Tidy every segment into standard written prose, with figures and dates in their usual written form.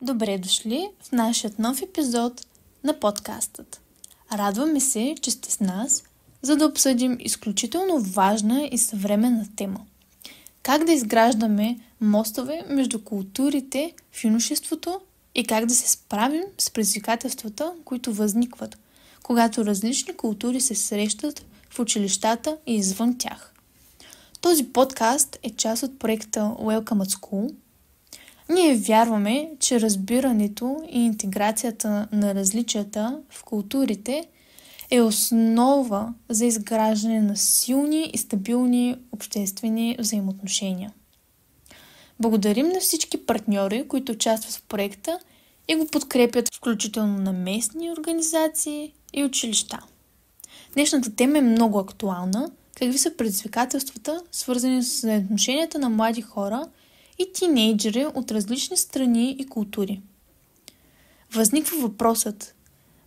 Добре дошли в нашия нов епизод на подкастът. Радваме се, че сте с нас, за да обсъдим изключително важна и съвременна тема. Как да изграждаме мостове между културите в юношеството и как да се справим с предизвикателствата, които възникват, когато различни култури се срещат в училищата и извън тях. Този подкаст е част от проекта Welcome at School. Ние вярваме, че разбирането и интеграцията на различията в културите е основа за изграждане на силни и стабилни обществени взаимоотношения. Благодарим на всички партньори, които участват в проекта и го подкрепят, включително на местни организации и училища. Днешната тема е много актуална. Какви са предизвикателствата, свързани с взаимоотношенията на млади хора и тинейджери от различни страни и култури? Възниква въпросът: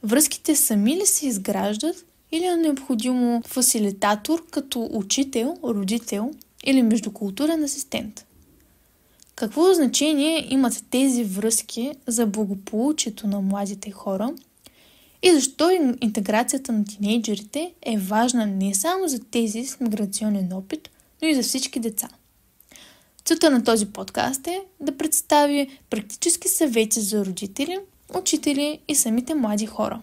връзките сами ли се изграждат или е необходимо фасилитатор като учител, родител или междукултурен асистент? Какво значение имат тези връзки за благополучието на младите хора и защо интеграцията на тинейджерите е важна не само за тези с миграционен опит, но и за всички деца? Целта на този подкаст е да представи практически съвети за родители, учители и самите млади хора.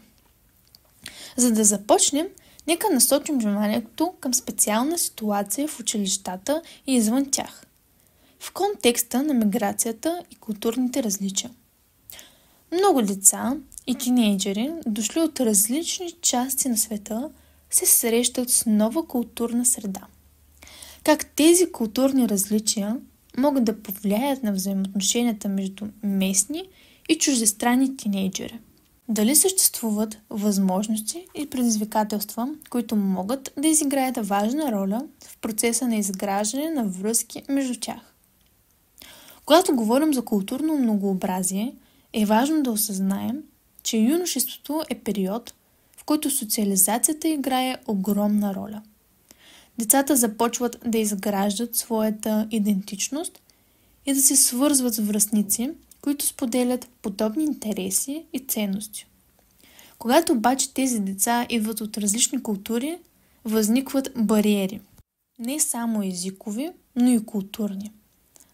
За да започнем, нека насочим вниманието към специална ситуация в училищата и извън тях, в контекста на миграцията и културните различия. Много деца и тинейджери, дошли от различни части на света, се срещат с нова културна среда. Как тези културни различия могат да повлияят на взаимоотношенията между местни и чуждестранни тинейджери? Дали съществуват възможности и предизвикателства, които могат да изиграят важна роля в процеса на изграждане на връзки между тях? Когато говорим за културно многообразие, е важно да осъзнаем, че юношеството е период, в който социализацията играе огромна роля. Децата започват да изграждат своята идентичност и да се свързват с връстници, които споделят подобни интереси и ценности. Когато обаче тези деца идват от различни култури, възникват бариери. Не само езикови, но и културни.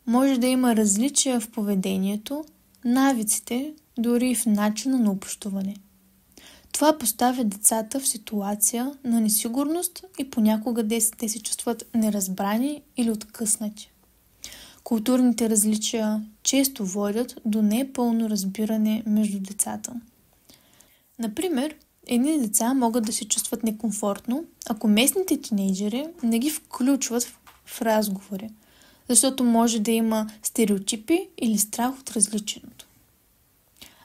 Може да има различия в поведението, навиците, дори и в начина на общуване. Това поставя децата в ситуация на несигурност и понякога те се чувстват неразбрани или откъснати. Културните различия често водят до непълно разбиране между децата. Например, едни деца могат да се чувстват некомфортно, ако местните тинейджери не ги включват в разговори, защото може да има стереотипи или страх от различното.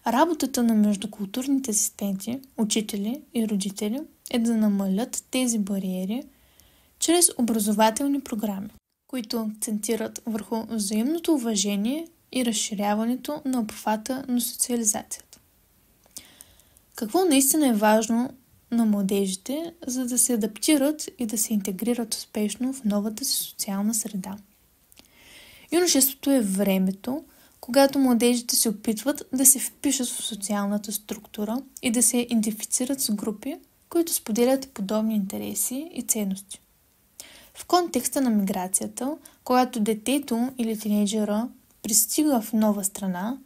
Работата на междукултурните асистенти, учители и родители е да намалят тези бариери чрез образователни програми, които акцентират върху взаимното уважение и разширяването на обхвата на социализацията. Какво наистина е важно на младежите, за да се адаптират и да се интегрират успешно в новата си социална среда? Юношеството е времето, когато младежите се опитват да се впишат в социалната структура и да се идентифицират с групи, които споделят подобни интереси и ценности. В контекста на миграцията, когато детето или тинейджера пристига в нова страна,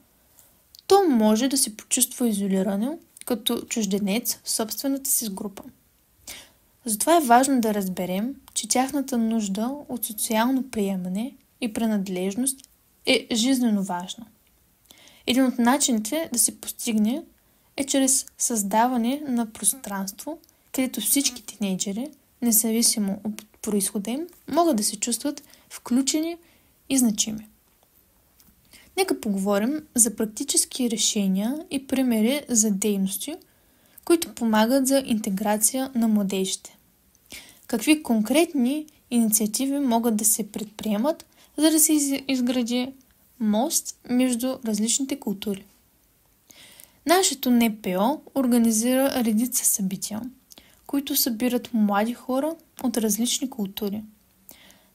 то може да се почувства изолирано като чужденец в собствената си група. Затова е важно да разберем, че тяхната нужда от социално приемане и принадлежност е жизнено важна. Един от начините да се постигне е чрез създаване на пространство, където всички тинейджери, независимо от произхода им, могат да се чувстват включени и значими. Нека поговорим за практически решения и примери за дейности, които помагат за интеграция на младежите. Какви конкретни инициативи могат да се предприемат, за да се изгради мост между различните култури? Нашето НПО организира редица събития, които събират млади хора от различни култури.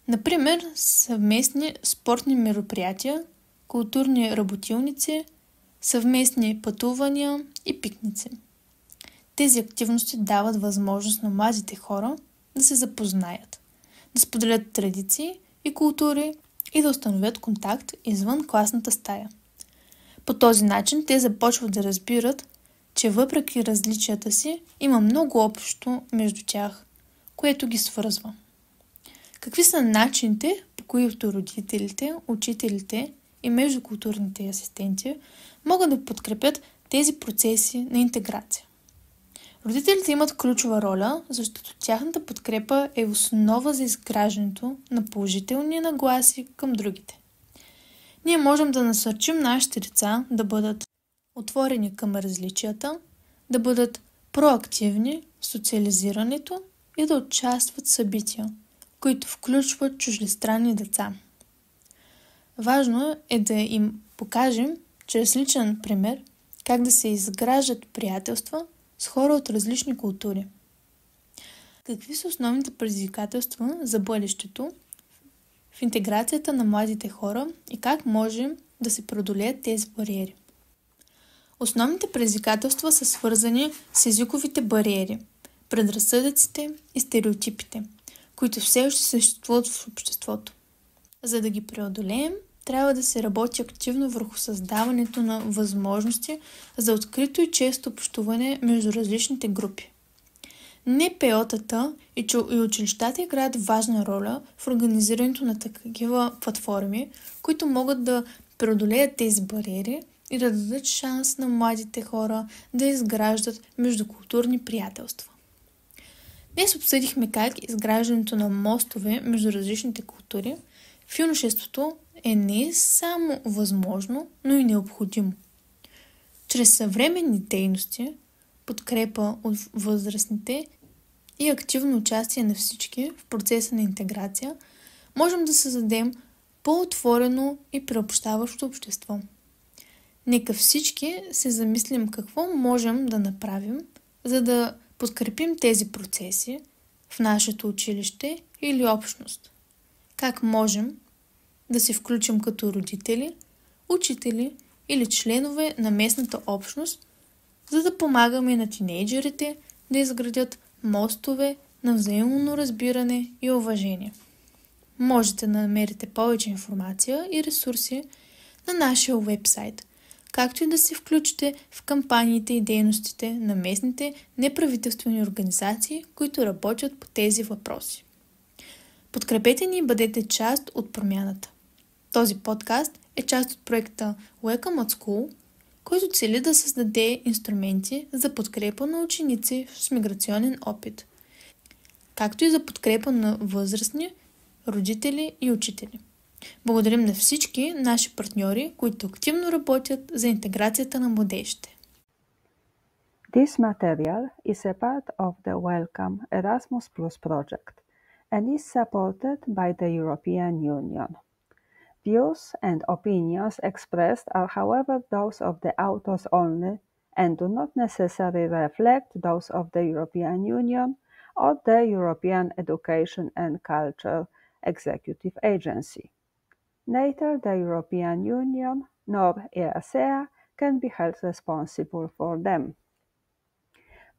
Например, съвместни спортни мероприятия, културни работилници, съвместни пътувания и пикници. Тези активности дават възможност на младите хора да се запознаят, да споделят традиции и култури и да установят контакт извън класната стая. По този начин те започват да разбират, че въпреки различията си, има много общо между тях, което ги свързва. Какви са начините, по които родителите, учителите и междукултурните асистенти могат да подкрепят тези процеси на интеграция? Родителите имат ключова роля, защото тяхната подкрепа е основа за изграждането на положителни нагласи към другите. Ние можем да насърчим нашите деца да бъдат отворени към различията, да бъдат проактивни в социализирането и да участват в събития, които включват чуждестранни деца. Важно е да им покажем чрез личен пример как да се изграждат приятелства с хора от различни култури. Какви са основните предизвикателства за бъдещето в интеграцията на младите хора и как можем да се преодолеят тези бариери? Основните предизвикателства са свързани с езиковите бариери, предразсъдъците и стереотипите, които все още съществуват в обществото. За да ги преодолеем, трябва да се работи активно върху създаването на възможности за открито и често общуване между различните групи. НПО-тата и училищата играят важна роля в организирането на такива платформи, които могат да преодолеят тези бариери и да дадат шанс на младите хора да изграждат междукултурни приятелства. Днес обсъдихме как изграждането на мостове между различните култури в юношеството е не само възможно, но и необходимо. Чрез съвременни дейности, подкрепа от възрастните и активно участие на всички в процеса на интеграция, можем да създадем по-отворено и приобщаващо общество. Нека всички се замислим какво можем да направим, за да подкрепим тези процеси в нашето училище или общност. Как можем да се включим като родители, учители или членове на местната общност, за да помагаме на тинейджерите да изградят мостове на взаимно разбиране и уважение. Можете да намерите повече информация и ресурси на нашия уебсайт, както и да се включите в кампаниите и дейностите на местните неправителствени организации, които работят по тези въпроси. Подкрепете ни и бъдете част от промяната. Този подкаст е част от проекта Welcome at School, който цели да създаде инструменти за подкрепа на ученици с миграционен опит, както и за подкрепа на възрастни, родители и учители. Благодарим на всички наши партньори, които активно работят за интеграцията на младежите. This material is a part of the Welcome Erasmus Plus project and is supported by the European Union. Views and opinions expressed are, however, those of the authors only and do not necessarily reflect those of the European Union or the European Education and Culture Executive Agency. Neither the European Union nor EASEA can be held responsible for them.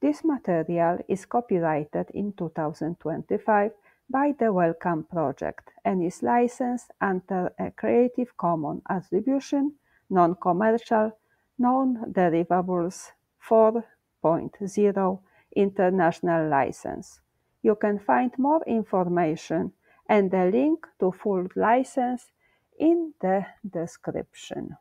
This material is copyrighted in 2025 by the Welcome Project and is licensed under a Creative Commons Attribution, Non-Commercial, Non-Derivables 4.0 International License. You can find more information and a link to full license in the description.